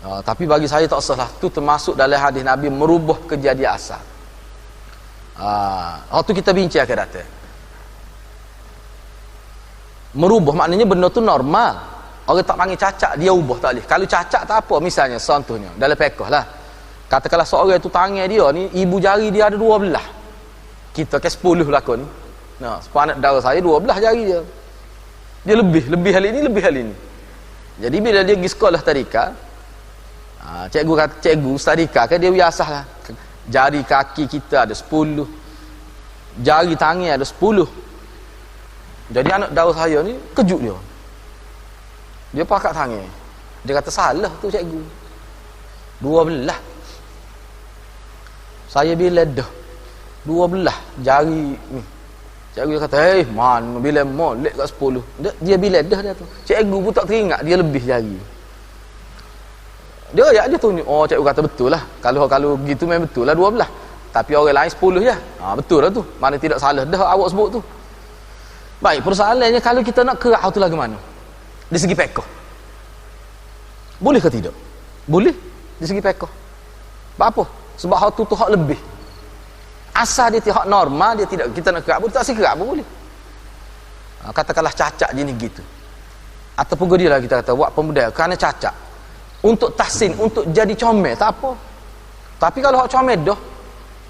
Tapi bagi saya tak salah. Tu termasuk dalam hadis Nabi merubah kejadian asal. Waktu kita bincang akan datang. Merubah maknanya benda tu normal. Orang tak panggil cacat, dia ubah tak boleh. Kalau cacat tak apa. Misalnya contohnya dalam pekoh lah. Katakanlah seorang tu tangan dia ni, ibu jari dia ada 12. Kita ke 10 lakon ni. Sepanak darah saya 12 jari dia. Dia lebih hal ini. Jadi bila dia pergi sekolah tadika, cikgu tadika kan dia biasalah. Jari kaki kita ada 10. Jari tangan ada 10. Jadi anak darah saya ni kejut dia. Dia pakat tangan. Dia kata salah tu cikgu. 12. Saya bila dah 12 jari ni. Cikgu kata, man bila molek kat 10. Dia bila dah dia tu. Cikgu pun tak teringat dia lebih jari. Dia tunjuk, cikgu kata betul lah. Kalau gitu memang betul lah 12. Tapi orang lain 10 je. Betul lah tu. Mana tidak salah dah awak sebut tu. Baik, persoalannya kalau kita nak kerak tu lagu mana? Di segi pekoh. Boleh ke tidak? Boleh di segi pekoh. Apa? Sebab hak tu hak lebih. Asal dia hak normal, dia tidak kita nak kerak pun tak sekerak pun boleh. Katakanlah cacat jenis gitu. Ataupun dia lah kita kata buat pemuda kerana cacat. Untuk tahsin, untuk jadi comel tak apa. Tapi kalau hak comel dah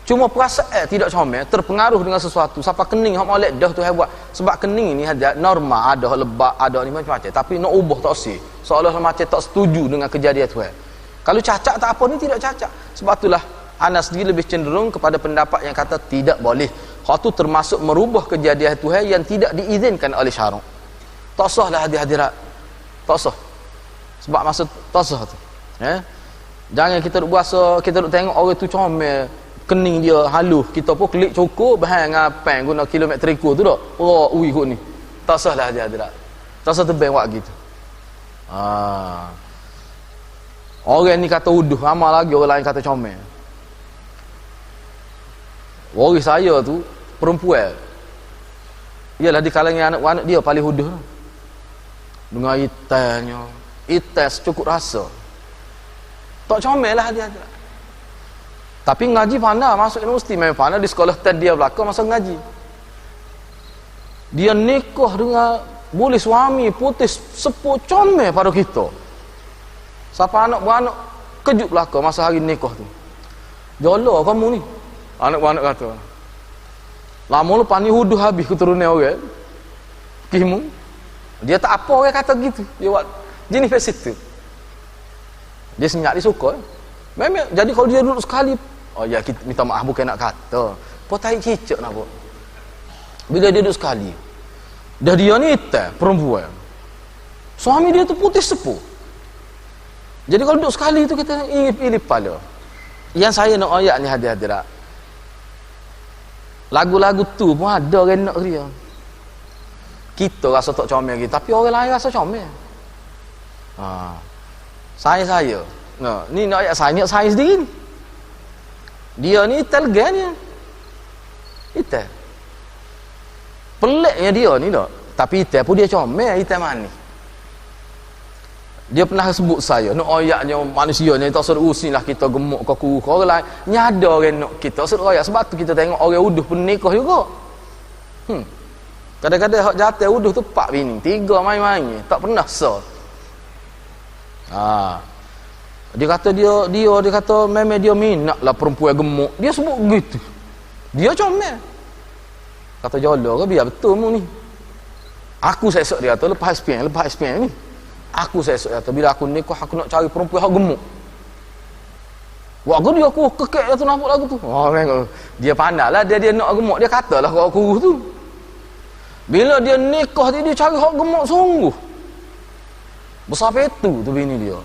cuma perasaan tidak comel, terpengaruh dengan sesuatu, siapa kening hak molek dah tu buat. Sebab kening ni ada normal, ada hak lebat, ada ni macam-macam. Tapi nak ubah tak sih. Seolah-olah macam tak setuju dengan kejadian tu. Kalau cacat tak apa, ni tidak cacat. Sebab itulah Anas sendiri lebih cenderung kepada pendapat yang kata tidak boleh. hak tu termasuk merubah kejadian Tuhan yang tidak diizinkan oleh syarak. Tak sah lah hadirat. Tak sah. Sebab maksud tak sah tu. Jangan kita duk berasa, kita duk tengok orang tu comel, kening dia halus, kita pun klik cukup bahan ngapan guna kilometer ikut tu dak. Oh, ui kot ni. Tak sah lah hadirat. Tak sah tebing wak gitu. Orang ni kata uduh, ramai lagi orang lain kata comel. Waris saya tu perempuan. Ialah di kalangan anak-anak dia paling uduh. Dengan itannya, itas cukup rasa. Tak comel lah dia. Tapi ngaji pandai, masuk universiti memang pandai, di sekolah TED dia belakang masa ngaji. Dia nikah dengan boleh suami putih sepuh comel pada kita. Siapa anak-anak kejut belakang masa hari nikah tu. Jolo kamu ni. Anak-anak kata. Lama lepas ni huduh habis keturunan orang. Kimu. Dia tak apa orang kata gitu. Dia buat jenis situ. Dia senyap, dia suka. Memang jadi kalau dia duduk sekali, oh ya kita minta maaf bukan nak kata. Apa tarik cicak nak buat. Bila dia duduk sekali. Dah dia ni hitam, perempuan. Suami dia tu putih sepuh. Jadi kalau duduk sekali tu kita pilih kepala. Yang saya nak ayat ni hadirat. Lagu-lagu tu pun ada orang nak dia. Kita rasa tak comel gitu, tapi orang lain rasa comel. Saya. Nah, ni nak ayat saya sendiri ni. Dia ni telgan ni. Itu. Peliknya dia ni tak. Tapi itu pun dia comel, itu manis. Dia pernah sebut saya, nak ayatnya manusia ni tak suruh usinilah kita gemuk ke kuku ke orang lain. Nyada orang nak kita suruh ayat. Sebab tu kita tengok orang uduh pun nikah juga. Kadang-kadang hak jatuh uduh tu 4 bini, 3 main-main, tak pernah sah. Dia kata dia kata memang dia minatlah perempuan gemuk. Dia sebut begitu. Dia comel. Kata jolo ke biar betul mu ni. Aku esok dia tu lepas SPM ni. Aku esok dia tu bila aku nikah aku nak cari perempuan hak gemuk. Wah dia aku kekek dia tu nampak lagu tu. Memang dia pandailah dia nak gemuk, dia katalah kat aku tu. Bila dia nikah dia cari hak gemuk sungguh. Besar petu tu bini dia.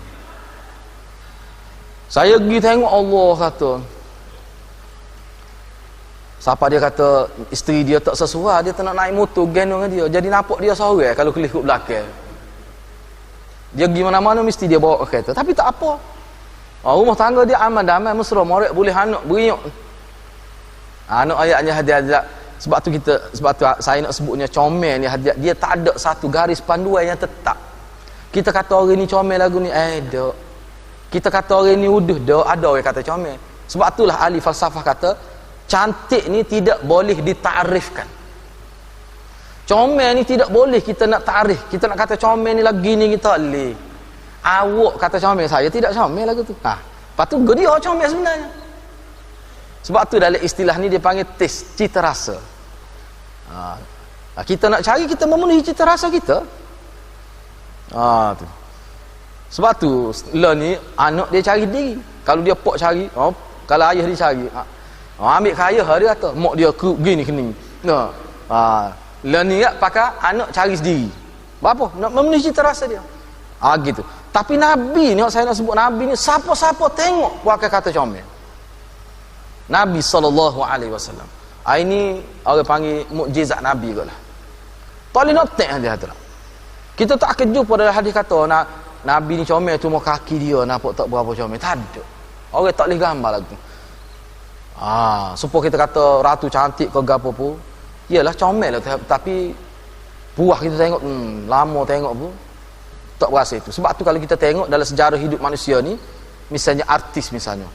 Saya pergi tengok Allah kata. Siapa dia kata isteri dia tak sesuai, dia tak nak naik motor gendong dengan dia. Jadi nampak dia seorang kalau kelih kat belakang. Dia pergi mana-mana mesti dia bawa kereta. Tapi tak apa. Rumah tangga dia aman damai mesra, morat boleh anak beriuk. Anak ayatnya hadiah. Sebab tu saya nak sebutnya comel ni hadiah. Dia tak ada satu garis panduan yang tetap. Kita kata orang ni comel lagu ni, dok. Kita kata orang ni uduh, dok. Ada orang kata comel. Sebab itulah ahli falsafah kata, cantik ni tidak boleh ditakrifkan. Comel ni tidak boleh kita nak takrif. Kita nak kata comel ni lagi ni kita boleh. Awak kata comel, saya tidak comel lagu tu. Lepas tu dia comel sebenarnya. Sebab tu dalam istilah ni dia panggil taste, cita rasa. Kita nak cari, kita memenuhi cita rasa kita. Tu. Sebab tu lah ni anak dia cari diri. Kalau dia pok cari, kalau ayah dia cari, ambil ke ayah dia kata, mak dia gini kening. Lah ni pakai anak cari sendiri. Apa? Nak memenuhi cita rasa dia. Gitu. Tapi Nabi ni, saya nak sebut Nabi ni, siapa-siapa tengok pakai kata comel. Nabi SAW. Ini orang panggil mukjizat Nabi kot lah. Tak boleh nak tengok dia kata. Kita tak akan jumpa dalam hadis kata Nabi ni comel cuma kaki dia nampak tak berapa comel. Tak ada. Orang tak boleh gambar lagi. Supaya kita kata ratu cantik ke gapo pun, iyalah comel lah, tapi puas kita tengok lama tengok pun tak berasa itu. Sebab tu kalau kita tengok dalam sejarah hidup manusia ni, misalnya artis misalnya,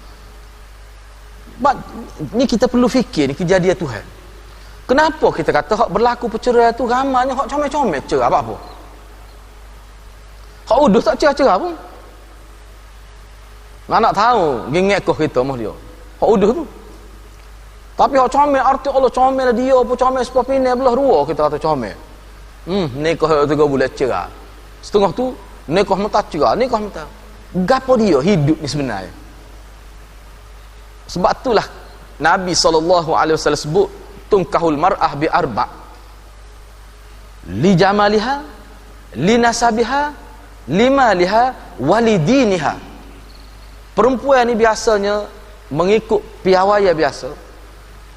ni kita perlu fikir ni kejadian Tuhan. Kenapa kita kata hak berlaku perceraian tu ramainya hak comel-comel cerah apa? Hak uduh tak cerah-cerah pun. Nak tahu gengek kau kita mah dia. Hak uduh tu. Tapi hak comel arti Allah comel dia apa comel sebab ini belah dua kita kata comel. Nikah 3 bulan cerah. Setengah tu nikah mata cerah, nikah mata. Gapo dia hidup ni sebenarnya. Sebab itulah Nabi SAW sebut tunkahul mar'ah bi arba' li jamaliha, li nasabiha, limaliha, walidiniha. Perempuan ni biasanya mengikut piawai biasa.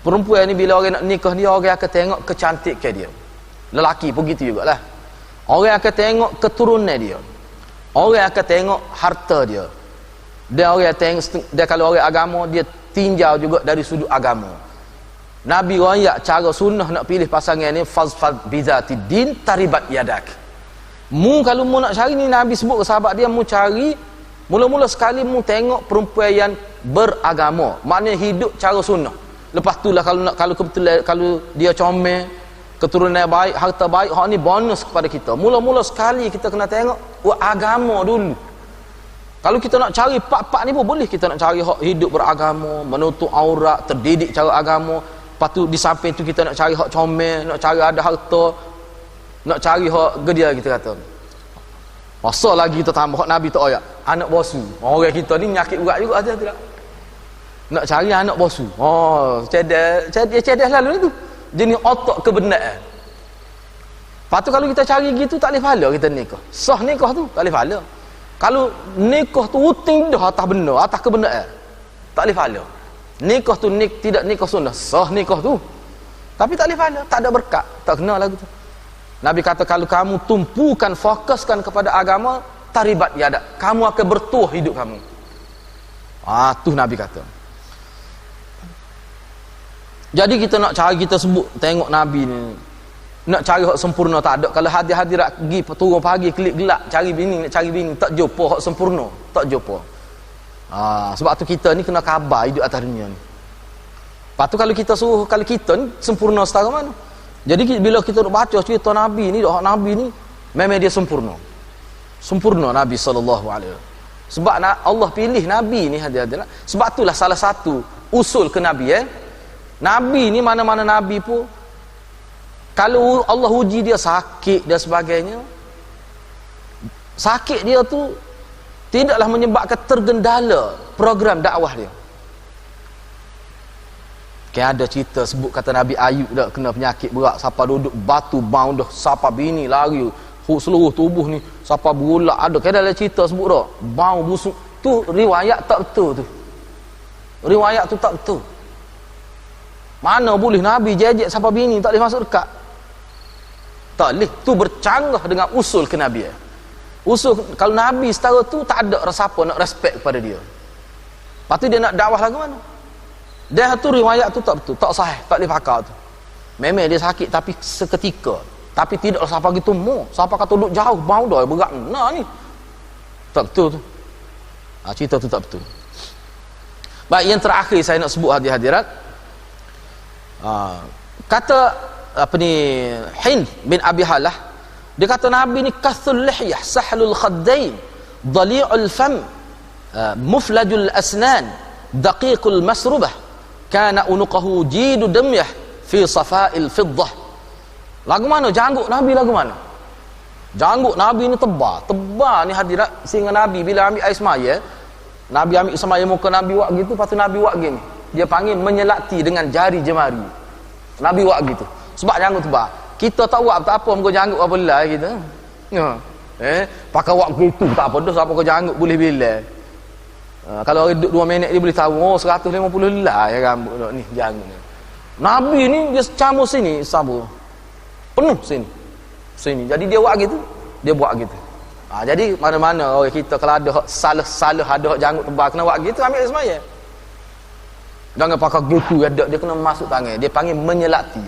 Perempuan ni bila orang nak nikah dia, orang akan tengok kecantikan dia. Lelaki pun gitu jugalah. Orang akan tengok keturunan dia. Orang akan tengok harta dia. Dan orang tengok, dia kalau orang agama, dia tinjau juga dari sudut agama. Nabi royak cara sunnah nak pilih pasangan ni, fazfad bizatid din taribat yadak. Mu kalau mu nak cari ni, Nabi sebut ke sahabat dia, mu cari mula-mula sekali mu tengok perempuan yang beragama, maknanya hidup cara sunnah. Lepas tu lah kalau kebetulan kalau dia comel, keturunan baik, harta baik, hak ni bonus kepada kita. Mula-mula sekali kita kena tengok agama dulu. Kalau kita nak cari pak-pak ni pun boleh, kita nak cari hak hidup beragama, menutup aurat, terdidik cara agama. Lepas tu di samping tu kita nak cari hak comel, nak cari ada harta, nak cari hak gedia kita kata. Masa lagi kita tambah hak Nabi tak ayat, anak bosu. Orang kita ni menyakit urat juga ada tidak? Nak cari anak bosu. Oh, cerdas lalu tu. Jenis otak kebenaran. Lepas tu kalau kita cari gitu tak boleh pahala kita nikah. Sah nikah tu tak boleh pahala. Kalau nikah tu uting dah atas benar, atas kebenaran, tak boleh pahala. Nikah tu tidak nikah sunnah, sah nikah tu. Tapi tak boleh pahala, tak ada berkat, tak kena lagu tu. Nabi kata kalau kamu tumpukan, fokuskan kepada agama, taribat yadak, kamu akan bertuah hidup kamu. Tu Nabi kata. Jadi kita nak cari, kita sebut tengok Nabi ni, nak cari hak sempurna tak ada. Kalau hadirat pergi turun pagi klik gelak cari bini, nak cari bini tak jumpa hak sempurna, tak jumpa. Sebab tu kita ni kena khabar hidup atas dunia ni. Lepas tu kalau kita suruh, kalau kita ni sempurna setara mana. Jadi bila kita baca cerita Nabi ni, hak Nabi ni memang dia sempurna. Sempurna Nabi SAW. Sebab Allah pilih Nabi ni hadirat. Sebab itulah salah satu usul ke Nabi Nabi ni mana-mana Nabi pun, kalau Allah uji dia sakit dan sebagainya, sakit dia tu tidaklah menyebabkan tergendala program dakwah dia. Kayak ada cerita sebut kata Nabi Ayub dah kena penyakit berat, siapa duduk batu bau dah, siapa bini lari seluruh tubuh ni, siapa berulat ada. Kayak ada cerita sebut dah bau busuk tu, riwayat tak betul tu. Riwayat tu tak betul. Mana boleh Nabi jejek siapa bini tak boleh masuk dekat? Tak boleh. Tu bercanggah dengan usul kenabian. Usul kalau Nabi setara tu tak ada siapa nak respect kepada dia. Lepas tu dia nak dakwah lagu mana? Dia tu riwayat tu tak betul, tak sahih, tak boleh pakai tu. Memang dia sakit tapi seketika. Tapi tidak siapa gitu mu. Siapa kata duduk jauh bau dah berat ni. Tak betul tu. Cerita tu tak betul. Baik, yang terakhir saya nak sebut hadirat. Kata Hind bin Abi Halah, dia kata Nabi ni kathul lihyah, sahlul khaddain, dhali'ul fam, muflajul asnan, daqiqul masrubah, kana unuqahu jidu damyah fi safa'il fiddah. Lagu mana janggut Nabi, lagu mana? Janggut Nabi ni tebal ni hadirat, sehingga Nabi bila ambil air semaya, Nabi ambil semaya muka Nabi buat gitu, lepas tu Nabi buat gini, dia panggil menyelati dengan jari jemari. Nabi buat gitu sebab janggut tebal. Kita tak buat apa muka janggut apa lah kita. Pakai buat gitu tak apa dah, siapa kau janggut boleh bila. Kalau orang duduk 2 minit dia boleh tahu 150 lah ya rambut ni janggut ni. Nabi ni dia camur sini sabu penuh sini. Jadi dia buat gitu, jadi mana-mana orang kita kalau ada salah ada janggut tebal kena buat gitu, ambil semaya. Jangan pakai gitu dia kena masuk tangan, dia panggil menyelati.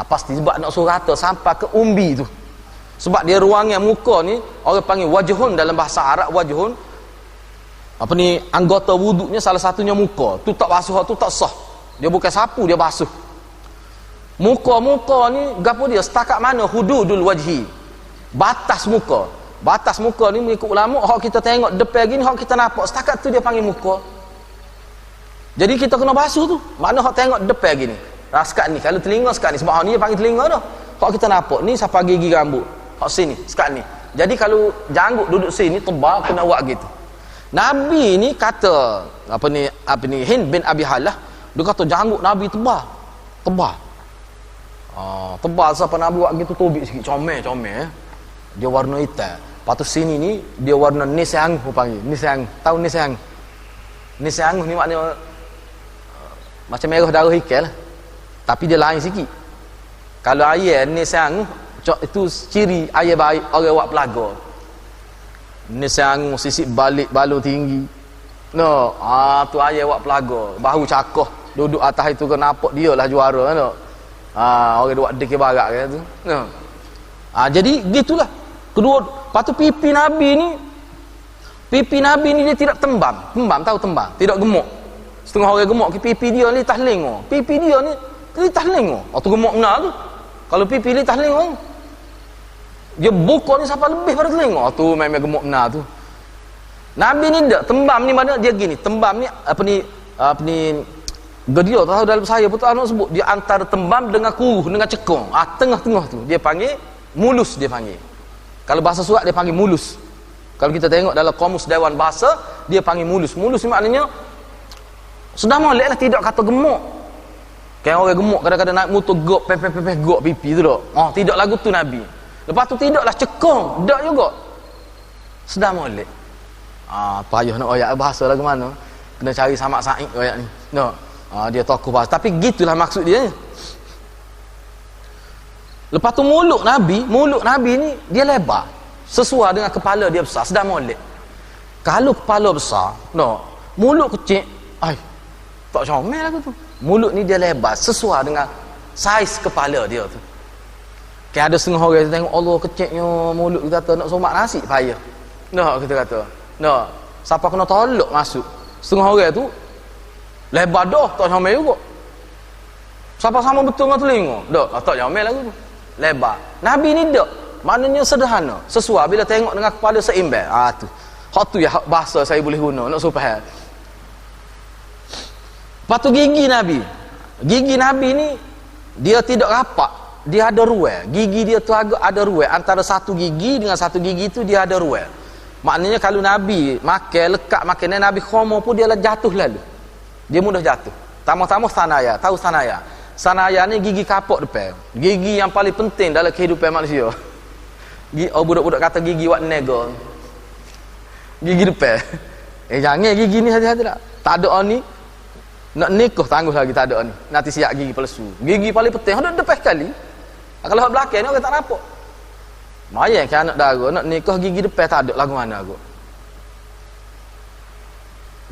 Pasti sebab nak suruh rata sampai ke umbi tu. Sebab dia ruangan muka ni orang panggil wajhun, dalam bahasa Arab wajhun anggota wuduknya salah satunya muka. Tu tak basuh, tu tak sah. Dia bukan sapu, dia basuh. Muka ni gapo dia setakat mana hududul wajhi, batas muka. Batas muka ni mengikut ulama, hak kita tengok depan gini, hak kita nampak setakat tu dia panggil muka. Jadi kita kena basuh tu. Mana hak tengok depan gini, sekat ni, kalau telinga sekat ni, sebab ni dia panggil telinga dah. Hak kita nampak ni siapa gigi rambut, hak sini sekat ni. Jadi kalau janggut duduk sini tebal, kena buat gitu. Nabi ni kata Hind bin Abi Halah, dia kata janggut Nabi tebal tebal. Tebal siapa Nabi buat gitu tobik sikit, comel dia warna hitam. Lepas tu sini ni dia warna nisang panggil. Nisang, tahu nisang? Nisang ni maknanya macam merah darah ikan lah. Tapi dia lain sikit. Kalau air nisang itu ciri air baik orang buat pelaga. Nisang sisik balik balon tinggi. No, tu air buat pelaga. Bahu cakoh duduk atas itu ke nampak dia lah juara no. Orang buat dek barak kan tu. No. Jadi gitulah. Kedua, patu pipi Nabi ni dia tidak tembam. Tembam tahu tembam, tidak gemuk. Setengah orang gemuk ke pipi dia ni litah lengo. Pipi dia ni litah lengo. Tu gemuk benar tu. Kalau pipi litah lengo, dia buka ni sampai lebih pada telinga. Tu memang gemuk benar tu. Nabi ni tak tembam ni mana dia gini. Tembam ni apa ni dia tahu dalam saya betul nak sebut dia antara tembam dengan kuruh dengan cekung. Tengah-tengah tu dia panggil mulus dia panggil. Kalau bahasa surat dia panggil mulus. Kalau kita tengok dalam kamus Dewan Bahasa dia panggil mulus. Mulus ni maknanya sudah molek lah, tidak kata gemuk. Kayak orang gemuk kadang-kadang naik motor gok pepeh gok pipi tu tak. Tidak lagu tu Nabi. Lepas tu tidaklah cekung, tak juga. Sudah molek. Payah nak ayat bahasa lagu mana. Kena cari Samak Said ayat ni. No. Dia tokoh bahasa. Tapi gitulah maksud dia. Lepas tu mulut Nabi ni dia lebar sesuai dengan kepala dia besar, sedang molek. Kalau kepala besar, mulut kecil, tak comel aku tu. Mulut ni dia lebar sesuai dengan saiz kepala dia tu. Kayak ada setengah orang tengok Allah kecilnya mulut, kita kata nak somak nasi payah. Kita kata. Siapa kena tolak masuk. Setengah orang tu lebar dah, tak comel juga. Siapa sama betul dengan telinga? Tak comel lagu tu. Lebar. Nabi ni tak. Maknanya sederhana. Sesuai bila tengok dengan kepala seimbang. Tu. Hak tu ya bahasa saya boleh guna nak supaya. Lepas tu gigi Nabi. Gigi Nabi ni dia tidak rapat. Dia ada ruai. Gigi dia tu agak ada ruai. Antara satu gigi dengan satu gigi tu dia ada ruai. Maknanya kalau Nabi lekat makan Nabi khomo pun dia jatuh lalu. Dia mudah jatuh. Tama-tama sanaya. Tahu sanaya? Sanaya ni gigi kapok depan. Gigi yang paling penting dalam kehidupan manusia. Budak-budak kata gigi wak nego. Gigi depan. Jangan gigi ni hati-hati tak. Tak ada ni. Nak nikah tangguh lagi tak ada ni. Nanti siap gigi palsu. Gigi paling penting ada depan sekali. Kalau hak belakang ni orang tak nampak. Mayang ke anak dara nak nikah gigi depan tak ada lagu mana aku.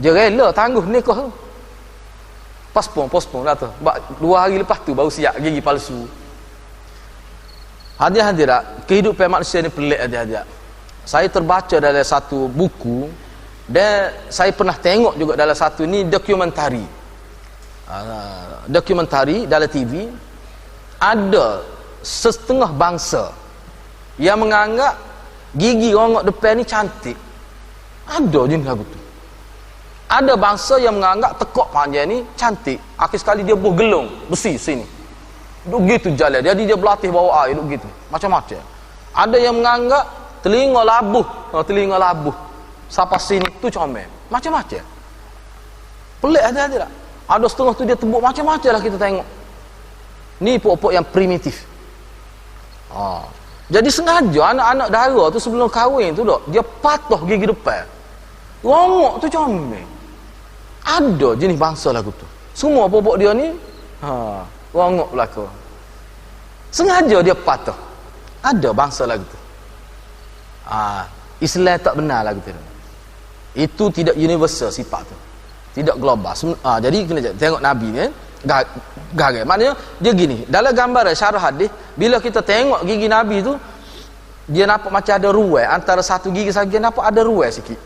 Dia rela tangguh nikah tu. Pospon lah tu. 2 hari lepas tu baru siap gigi palsu. Hadir-hadir tak? Kehidupan manusia ni pelik hadir-hadir. Saya terbaca dalam satu buku dan saya pernah tengok juga dalam satu ni dokumentari. Dokumentari dalam TV. Ada setengah bangsa yang menganggap gigi rongok depan ni cantik. Ada jenis lagu tu. Ada bangsa yang menganggap tekak panjang ni cantik. Akhir sekali dia buh gelung besi sini. Duk gitu jalan. Jadi dia berlatih bawa air duk gitu. Macam-macam. Ada yang menganggap telinga labuh. Sampai sini tu comel. Macam-macam. Pelik ada tak? Ada setengah tu dia tebuk macam-macam lah kita tengok. Ni pokok-pokok yang primitif. Jadi sengaja anak-anak dara tu sebelum kahwin tu dia patah gigi depan. Rongok tu comel. Ada jenis bangsa lagu tu. Semua pokok dia ni rongok belaka. Sengaja dia patah. Ada bangsa lagu tu. Islam tak benar lagu tu. Itu tidak universal sifat tu. Tidak global. Jadi kena tengok Nabi ni gagal. Maknanya dia gini, dalam gambar syarah hadis, bila kita tengok gigi Nabi tu dia nampak macam ada ruai antara satu gigi lagi nampak ada ruai sikit.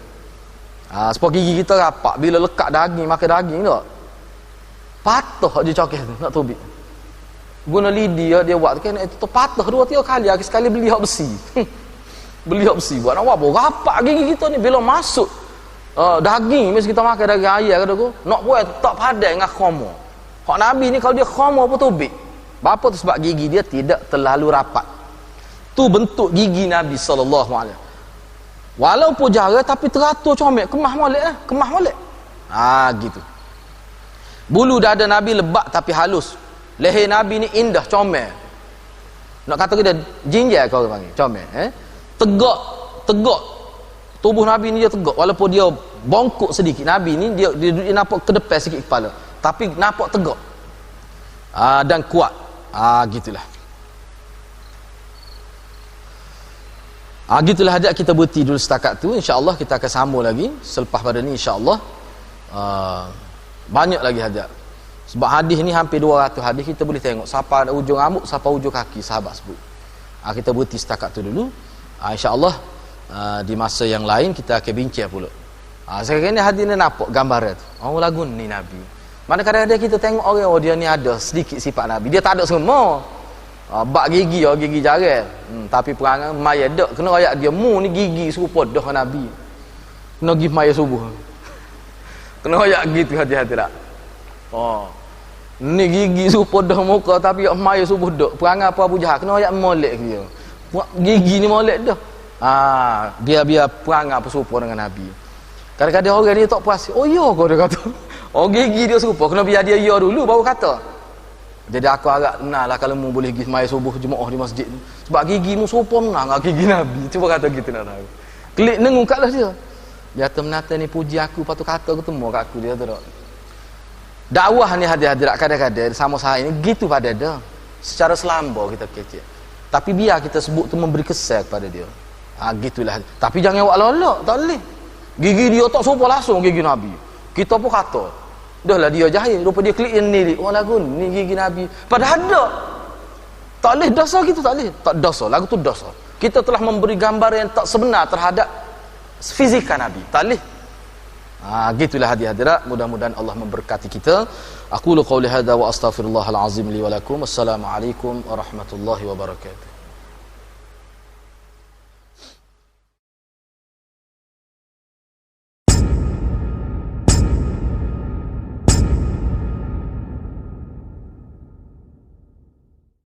Sebab gigi kita rapat bila lekat daging makan daging tak. Patah je cokeh tu nak tubik. Guna lidi dia buat kan itu patah 2-3 kali, akhir sekali beli hak besi. Beli hak besi buat nak apa? Rapat gigi kita ni bila masuk daging mesti kita makan daging ayam kata aku. Nak buat tak padan dengan khomo. Hak Nabi ni kalau dia khomo pun tubik. Apa tu sebab gigi dia tidak terlalu rapat. Tu bentuk gigi Nabi SAW. Walaupun jara tapi teratur comel, kemah molek lah, kemah molek. Gitu. Bulu dada Nabi lebat tapi halus. Leher Nabi ni indah, comel. Nak kata kita jinjai kau orang panggil, comel. Tegak. Tubuh Nabi ni dia tegak. Walaupun dia bongkok sedikit. Nabi ni dia nampak ke depan sikit kepala. Tapi nampak tegak. Dan kuat. Gitulah. Gitulah hajat kita berhenti dulu setakat tu. InsyaAllah kita akan sambung lagi selepas pada ni, insyaAllah. Banyak lagi hajat. Sebab hadis ni hampir 200 hadis, kita boleh tengok siapa ada ujung rambut, siapa ujung kaki, sahabat sebut. Kita berhenti setakat tu dulu. InsyaAllah di masa yang lain kita akan bincang pula. Sekarang ni hadis ni nampak gambaran tu. Lagu ni Nabi. Mana kadang-kadang kita tengok orang, dia ni ada sedikit sifat Nabi. Dia tak ada semua. Bak gigi, gigi jarang. Tapi perangai maya dak. Kena ayat dia mu ni gigi serupa dah Nabi. Kena pergi maya subuh. Kena ayat gitu hati-hati tak. Ni gigi serupa dah muka tapi maya subuh dak. Perangai apa Abu Jahal, kena ayat molek dia. Gigi ni molek dah. Biar perangai apa serupa dengan Nabi. Kadang-kadang orang ni tak puas. Ya kau dia kata. Gigi dia serupa, kena biar dia ya dulu baru kata. Jadi aku agak kenal lah kalau mu boleh pergi sembahyang subuh jemaah di masjid ni. Sebab gigimu serupa menang dengan gigi Nabi. Cuba kata gitu nak tahu. Klik nengung katlah dia. Dia kata menata ni puji aku, lepas tu kata ketemu kat aku, dia kata tak. Dakwah ni hadirat kadang-kadang sama saya ini gitu pada dia. Secara selamba kita kecil. Tapi biar kita sebut tu memberi kesan kepada dia. Gitulah. Tapi jangan awak lolak, tak boleh. Gigi dia tak serupa langsung gigi Nabi. Kita pun kata dah lah dia jahil, rupa dia klik yang ni lagu ni gigi Nabi, padahal tak boleh dosa gitu, tak boleh, tak dosa, lagu tu dosa. Kita telah memberi gambar yang tak sebenar terhadap fizika Nabi, tak boleh. Gitulah hadirat, mudah-mudahan Allah memberkati kita. Aqulu qawli hadza wa astaghfirullahal azim li wa lakum. Assalamualaikum warahmatullahi wabarakatuh.